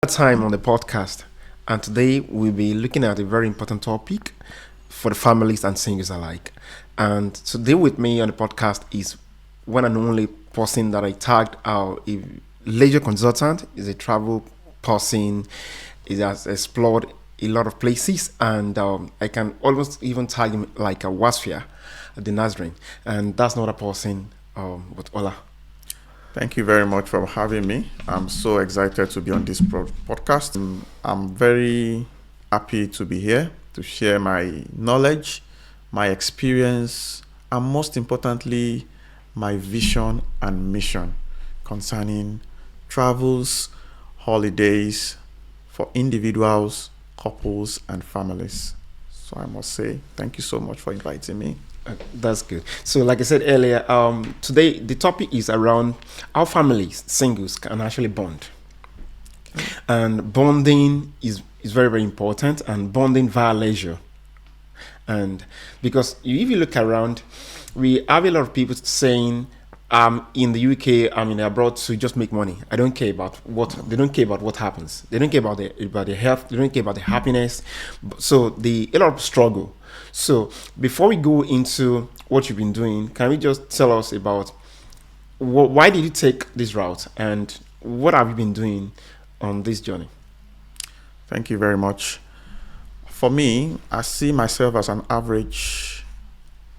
Time on the podcast, and today we'll be looking at a very important topic for the families and singles alike. And today with me on the podcast is one and only person that I tagged our a leisure consultant, is a travel person, he has explored a lot of places, and I can almost even tag him like a Wasfia, the Nazarene, and that's not a person, but Ola. Thank you very much for having me. I'm so excited to be on this podcast. I'm very happy to be here to share my knowledge, my experience, and most importantly, my vision and mission concerning travels, holidays for individuals, couples, and families. So I must say, thank you so much for inviting me. That's good. So, like I said earlier, today the topic is around how families, singles, can actually bond, and bonding is very very important, and bonding via leisure. And because if you look around, we have a lot of people saying, in the UK, I'm in abroad to just make money. I don't care about what they don't care about what happens. They don't care about the health. They don't care about the happiness. So the a lot of struggle. So before we go into what you've been doing, can we just tell us about why did you take this route and what have you been doing on this journey? Thank you very much. For me, I see myself as an average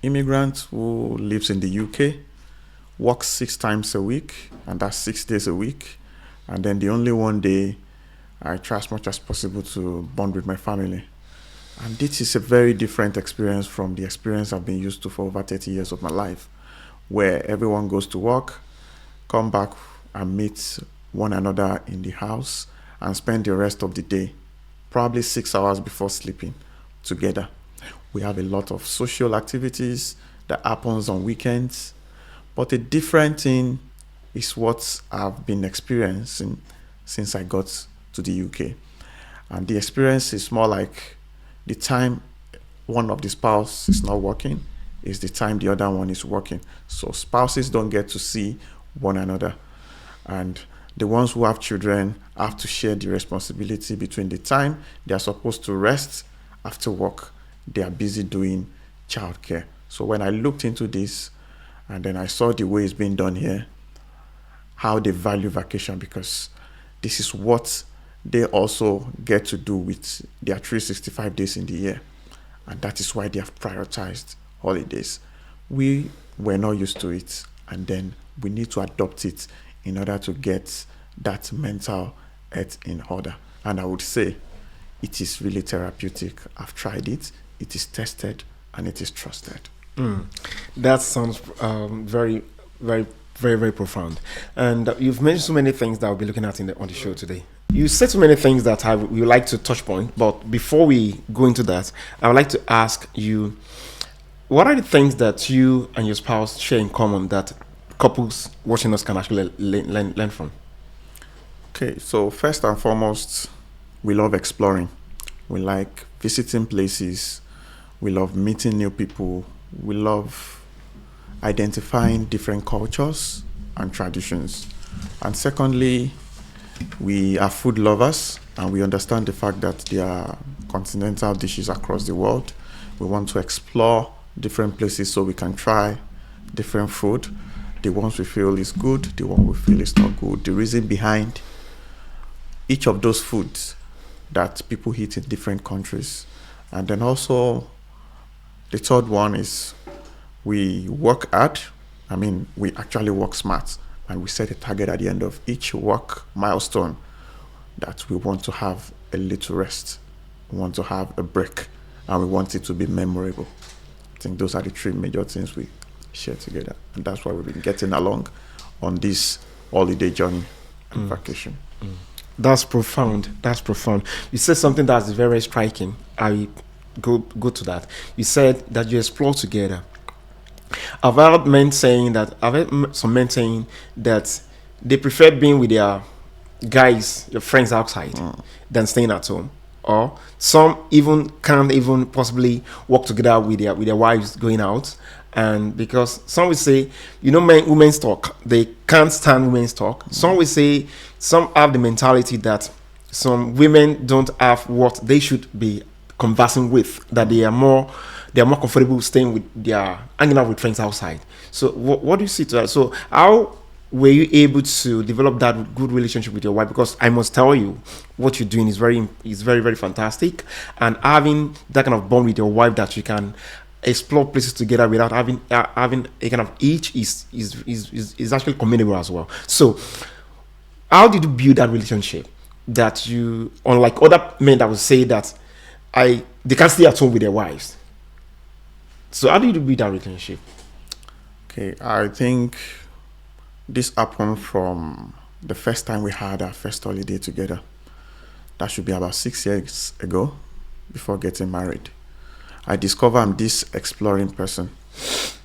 immigrant who lives in the UK, works 6 times a week, and that's 6 days a week. And then the only one day I try as much as possible to bond with my family. And this is a very different experience from the experience I've been used to for over 30 years of my life, where everyone goes to work, come back and meet one another in the house, and spend the rest of the day, probably 6 hours before sleeping, together. We have a lot of social activities that happens on weekends, but a different thing is what I've been experiencing since I got to the UK. And the experience is more like the time one of the spouse is not working is the time the other one is working. So spouses don't get to see one another. And the ones who have children have to share the responsibility between the time they are supposed to rest after work. They are busy doing childcare. So when I looked into this and then I saw the way it's being done here, how they value vacation, because this is what they also get to do with their 365 days in the year. And that is why they have prioritized holidays. We were not used to it, and then we need to adopt it in order to get that mental health in order. And I would say it is really therapeutic. I've tried it, it is tested, and it is trusted. That sounds very, very, very, very profound. And you've mentioned so many things that we'll be looking at on the show today. You said so many things that we would like to touch point, but before we go into that, I would like to ask you, what are the things that you and your spouse share in common that couples watching us can actually learn from? Okay, so first and foremost, we love exploring. We like visiting places. We love meeting new people. We love identifying different cultures and traditions. And secondly, we are food lovers, and we understand the fact that there are continental dishes across the world. We want to explore different places so we can try different food. The ones we feel is good, the one we feel is not good, the reason behind each of those foods that people eat in different countries. And then also, the third one is we work hard. We actually work smart. And we set a target at the end of each work milestone that we want to have a little rest, we want to have a break, and we want it to be memorable. I think those are the three major things we share together. And that's why we've been getting along on this holiday journey and vacation. That's profound. That's profound. You said something that's very striking. I go to that. You said that you explore together. I've heard some men saying that they prefer being with their guys, your friends outside, than staying at home. Or some even can't even possibly work together with their wives going out. And because some will say, women's talk, they can't stand women's talk. Some will say, some have the mentality that some women don't have what they should be conversing with, that they are more comfortable staying with their hanging out with friends outside. So what do you see to that? So how were you able to develop that good relationship with your wife? Because I must tell you, what you're doing is very very fantastic, and having that kind of bond with your wife that you can explore places together without having a kind of each is actually commendable as well. So how did you build that relationship that you, unlike other men that would say that they can't stay at home with their wives? So how did you build that relationship? Okay, I think this happened from the first time we had our first holiday together. That should be about 6 years ago, before getting married. I discovered I'm this exploring person.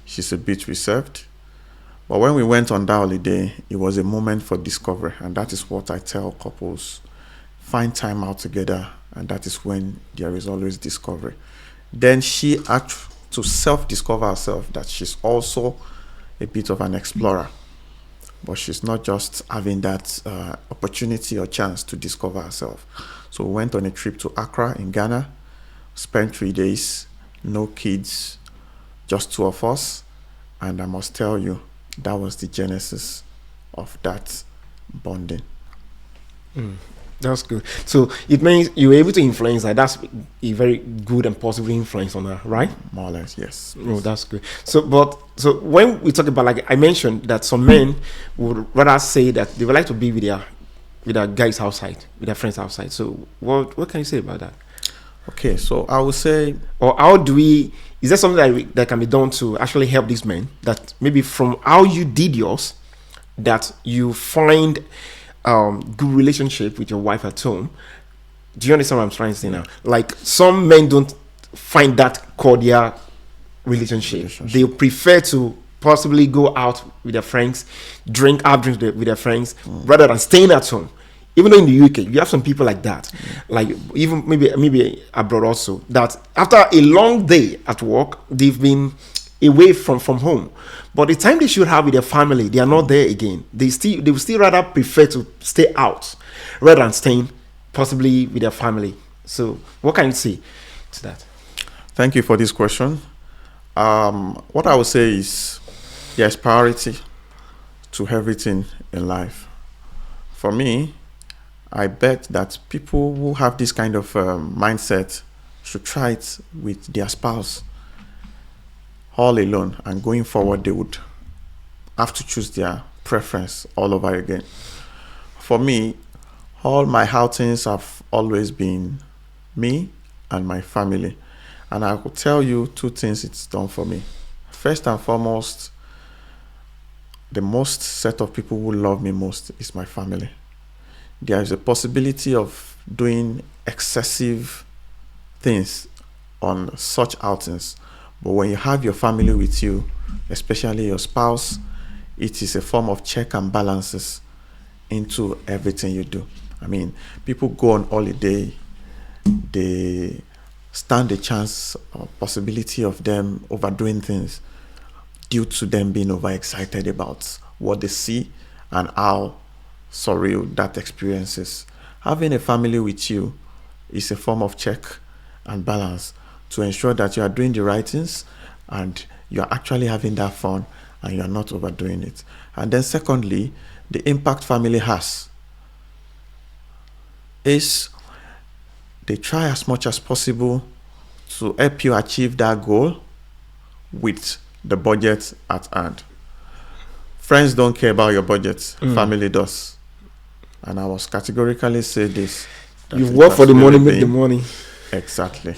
She's a bit reserved. But when we went on that holiday, it was a moment for discovery. And that is what I tell couples. Find time out together, and that is when there is always discovery. Then she had to self-discover herself that she's also a bit of an explorer. But she's not just having that opportunity or chance to discover herself. So we went on a trip to Accra in Ghana, spent 3 days, no kids, just two of us. And I must tell you, that was the genesis of that bonding. That's good. So it means you were able to influence her. That's a very good and positive influence on her, right? More or less, yes. Oh, that's good. So when we talk about, like I mentioned, that some men would rather say that they would like to be with their guys outside, with their friends outside. So what can you say about that? Okay, so I would say, or how do we? Is there something that can be done to actually help these men? That maybe from how you did yours, that you find good relationship with your wife at home. Do you understand what I'm trying to say now? Like some men don't find that cordial relationship. They prefer to possibly go out with their friends, have drinks with their friends, rather than staying at home. Even though in the UK, you have some people like that, like even maybe abroad also, that after a long day at work, they've been away from home, but the time they should have with their family, they are not there again. They will still rather prefer to stay out rather than staying possibly with their family. So what can you say to that? Thank you for this question. What I would say is there's priority to everything in life. For me, I bet that people who have this kind of mindset should try it with their spouse all alone, and going forward they would have to choose their preference all over again. For me, all my outings have always been me and my family, and I will tell you two things it's done for me. First and foremost, the most set of people who love me most is my family. There is a possibility of doing excessive things on such outings, but when you have your family with you, especially your spouse, it is a form of check and balances into everything you do. I mean, people go on holiday, they stand a chance or possibility of them overdoing things due to them being overexcited about what they see and how surreal that experience is. Having a family with you is a form of check and balance to ensure that you are doing the right things and you are actually having that fun and you are not overdoing it. And then secondly, the impact family has is they try as much as possible to help you achieve that goal with the budget at hand. Friends don't care about your budget, family does. And I was categorically say this. You work for the money, make the money. Exactly.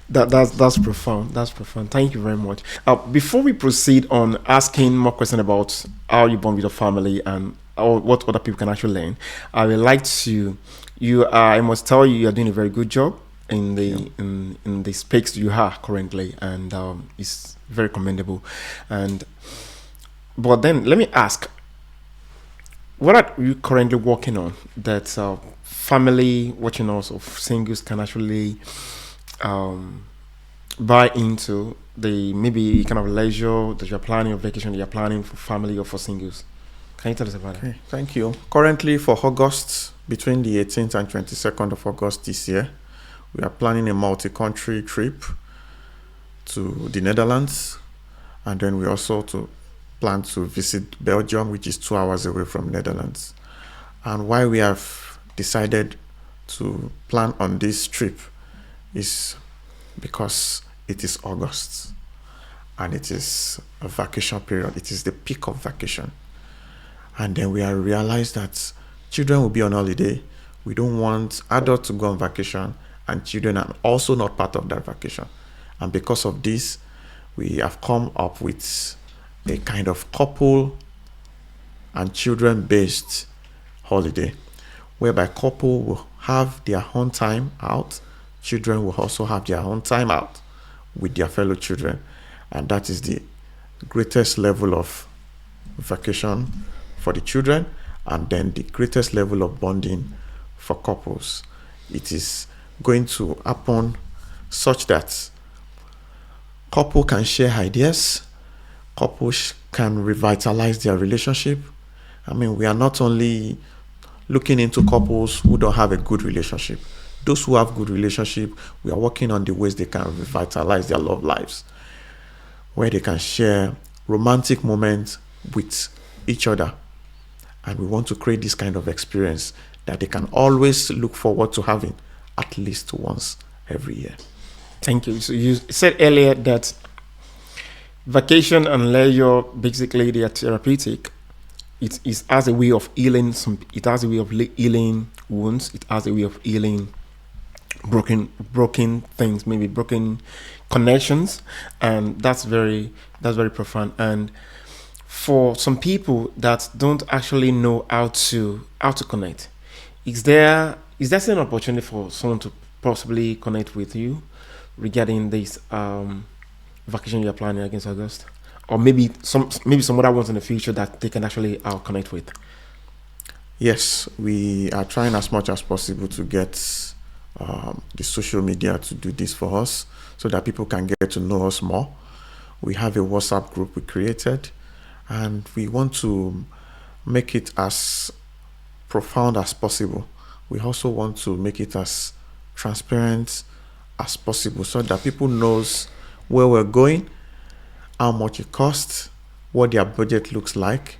That's profound. That's profound. Thank you very much. Before we proceed on asking more questions about how you bond with your family and what other people can actually learn, I would like to. I must tell you, are doing a very good job in the space you are currently, and it's very commendable. But then let me ask, what are you currently working on that family watching us of singles can actually buy into, the maybe kind of leisure that you're planning or vacation that you're planning for family or for singles? Can you tell us about it? Okay, thank you. Currently, for August, between the 18th and 22nd of August this year, we are planning a multi-country trip to the Netherlands, and then we also plan to visit Belgium, which is 2 hours away from Netherlands. And why we have decided to plan on this trip is because it is August and it is a vacation period. It is the peak of vacation. And then we have realized that children will be on holiday. We don't want adults to go on vacation and children are also not part of that vacation. And because of this, we have come up with a kind of couple and children-based holiday, whereby couple will have their own time out, children will also have their own time out with their fellow children, and that is the greatest level of vacation for the children, and then the greatest level of bonding for couples. It is going to happen such that couple can share ideas, couples can revitalize their relationship. I mean, we are not only looking into couples who don't have a good relationship. Those who have good relationship, we are working on the ways they can revitalize their love lives, where they can share romantic moments with each other. And we want to create this kind of experience that they can always look forward to having at least once every year. Thank you. So you said earlier that vacation and leisure, basically, they are therapeutic. It is as a way of healing. It has a way of healing wounds. It has a way of healing broken things, maybe broken connections, and that's very profound. And for some people that don't actually know how to connect, is there still an opportunity for someone to possibly connect with you regarding this vacation you're planning against August, or maybe some other ones in the future that they can actually connect with? Yes, we are trying as much as possible to get the social media to do this for us so that people can get to know us more. We have a WhatsApp group we created, and we want to make it as profound as possible. We also want to make it as transparent as possible so that people knows where we're going, how much it costs, what their budget looks like.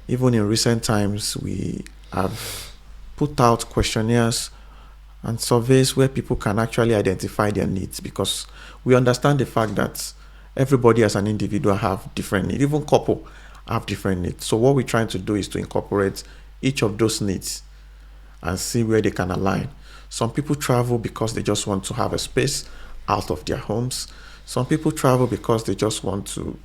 Even in recent times, we have put out questionnaires and surveys where people can actually identify their needs, because we understand the fact that everybody as an individual have different needs. Even couple have different needs. So what we're trying to do is to incorporate each of those needs and see where they can align. Some people travel because they just want to have a space out of their homes. Some people travel because they just want to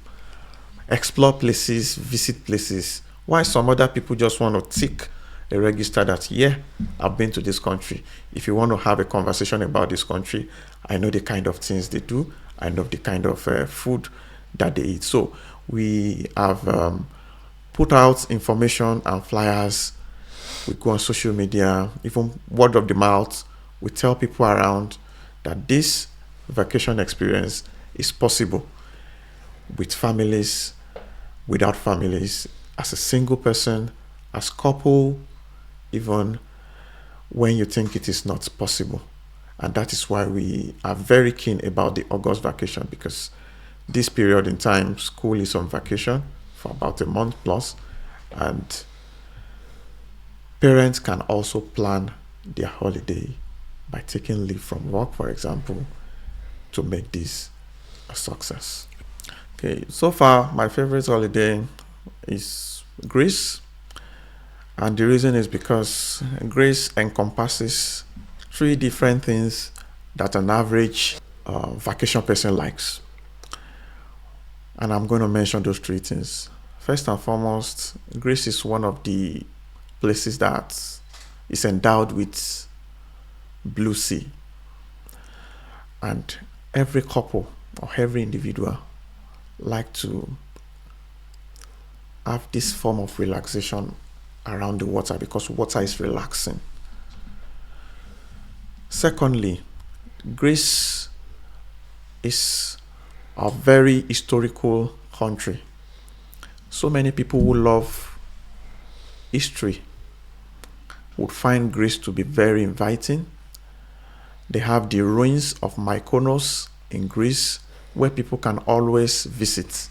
explore places, visit places. Why some other people just want to tick a register that, yeah, I've been to this country. If you want to have a conversation about this country, I know the kind of things they do. I know the kind of food that they eat. So we have put out information and flyers. We go on social media, even word of the mouth. We tell people around that this vacation experience is possible with families, without families, as a single person, as couple, even when you think it is not possible. And that is why we are very keen about the August vacation, because this period in time, school is on vacation for about a month plus, and parents can also plan their holiday by taking leave from work, for example, to make this a success. Okay, so far my favorite holiday is Greece, and the reason is because Greece encompasses 3 different things that an average vacation person likes, and I'm going to mention those 3 things. First and foremost, Greece is one of the places that is endowed with blue sea, and every couple or every individual like to have this form of relaxation around the water, because water is relaxing. Secondly, Greece is a very historical country. So many people who love history would find Greece to be very inviting. They have the ruins of Mykonos in Greece, where people can always visit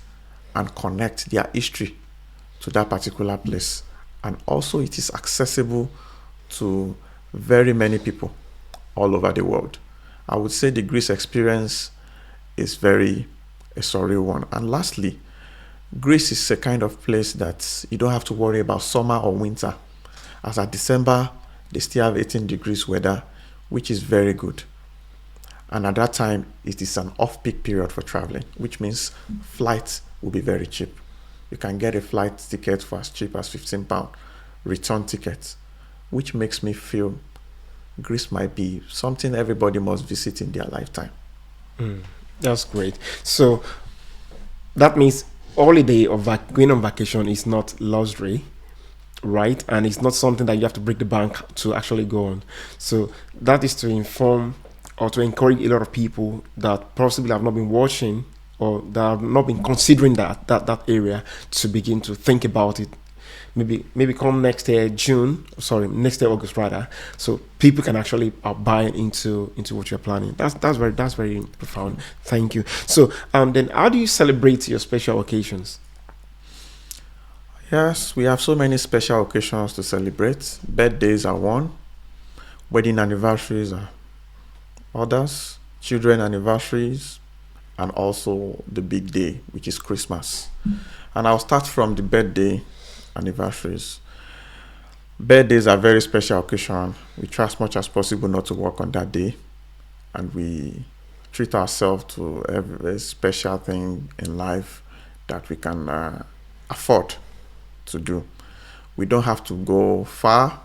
and connect their history to that particular place. And also it is accessible to very many people all over the world. I would say the Greece experience is very a surreal one. And lastly, Greece is a kind of place that you don't have to worry about summer or winter. As at December, they still have 18 degrees weather, which is very good. And at that time, it is an off-peak period for traveling, which means flights will be very cheap. You can get a flight ticket for as cheap as £15, return tickets, which makes me feel Greece might be something everybody must visit in their lifetime. That's great. So that means holiday or going on vacation is not luxury, right? And it's not something that you have to break the bank to actually go on. So that is to inform or to encourage a lot of people that possibly have not been watching or that have not been considering that area to begin to think about it. Maybe come next year next year August rather, so people can actually buy into what you're planning. That's very profound. Thank you. So then how do you celebrate your special occasions? Yes, we have so many special occasions to celebrate. Birthdays are one, wedding anniversaries are others, children anniversaries, and also the big day, which is Christmas. And I'll start from the birthday anniversaries. Birthdays are very special occasion. We try as much as possible not to work on that day, and we treat ourselves to every special thing in life that we can afford to do. We don't have to go far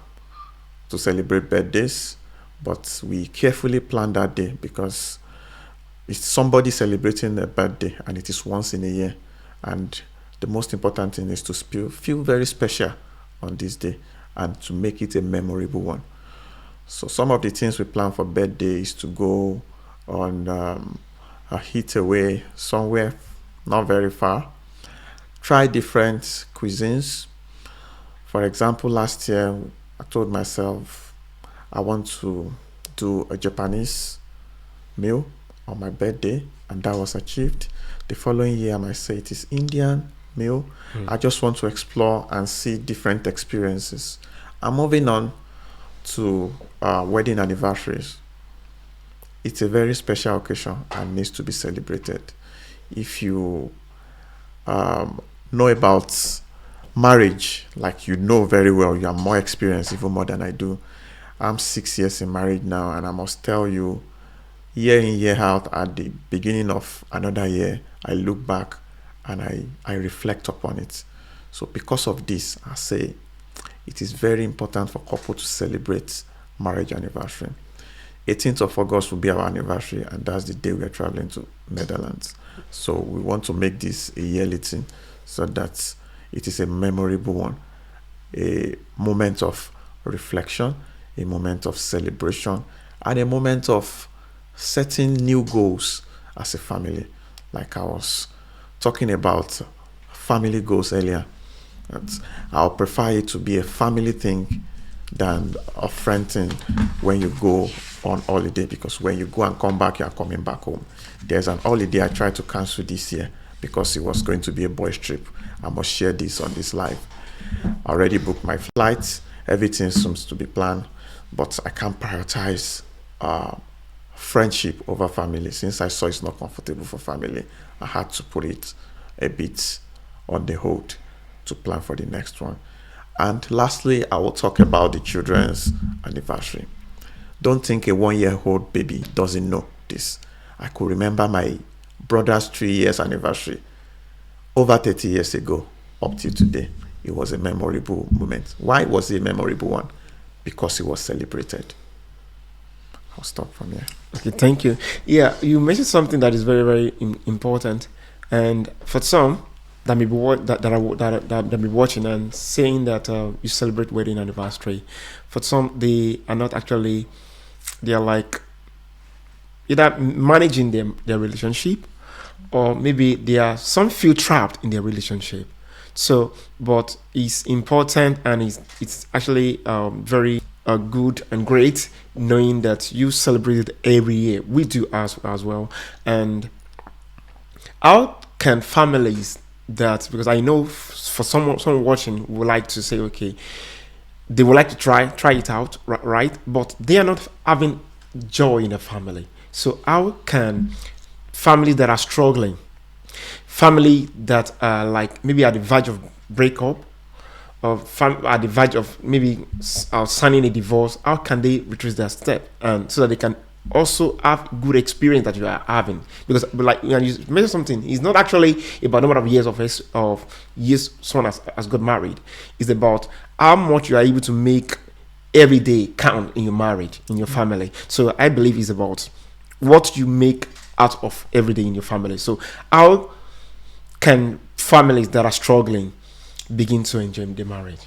to celebrate birthdays, but we carefully plan that day because it's somebody celebrating a birthday and it is once in a year, and the most important thing is to feel very special on this day and to make it a memorable one. So some of the things we plan for birthday is to go on a hit away somewhere not very far. Try different cuisines. For example, last year I told myself I want to do a Japanese meal on my birthday, and that was achieved. The following year I might say it is Indian meal. I just want to explore and see different experiences. I'm moving on to wedding anniversaries. It's a very special occasion and needs to be celebrated. If you know about marriage, like you know very well, you have more experience, even more than I do. I'm 6 years in marriage now, and I must tell you, year in, year out, at the beginning of another year, I look back and I reflect upon it. So because of this, I say it is very important for couple to celebrate marriage anniversary. 18th of August will be our anniversary, and that's the day we are traveling to Netherlands. So we want to make this a yearly thing so that it is a memorable one, a moment of reflection, a moment of celebration, and a moment of setting new goals as a family. Like I was talking about family goals earlier, that I'll prefer it to be a family thing than a friend thing when you go on holiday, because when you go and come back, you are coming back home. There's an holiday I tried to cancel this year because it was going to be a boys' trip. I must share this on this live. I already booked my flights. Everything seems to be planned, but I can't prioritize friendship over family. Since I saw it's not comfortable for family, I had to put it a bit on the hold to plan for the next one. And lastly, I will talk about the children's anniversary. Don't think a 1-year-old baby doesn't know this. I could remember my brother's 3 years anniversary over 30 years ago up till today. It was a memorable moment. Why was it a memorable one? Because it was celebrated. I'll stop from here. Okay, thank you. Yeah, you mentioned something that is very, very important, and for some that may be watching and saying that you celebrate wedding anniversary, for some they are not actually. They are like either managing their relationship, or maybe some feel trapped in their relationship So, but it's important, and it's actually very good and great knowing that you celebrate it every year. We do as well. And how can families that, because I know for someone watching would like to say, okay, they would like to try it out, right? But they are not having joy in the family. So how can families that are struggling, family that are like maybe at the verge of breakup, or at the verge of maybe signing a divorce, how can they retrace their step, and so that they can also have good experience that you are having? Because like you mentioned something, it's not actually about number of years of years someone has got married. It's about how much you are able to make every day count in your marriage, in your family. So I believe it's about what you make out of every day in your family. So how can families that are struggling begin to enjoy their marriage?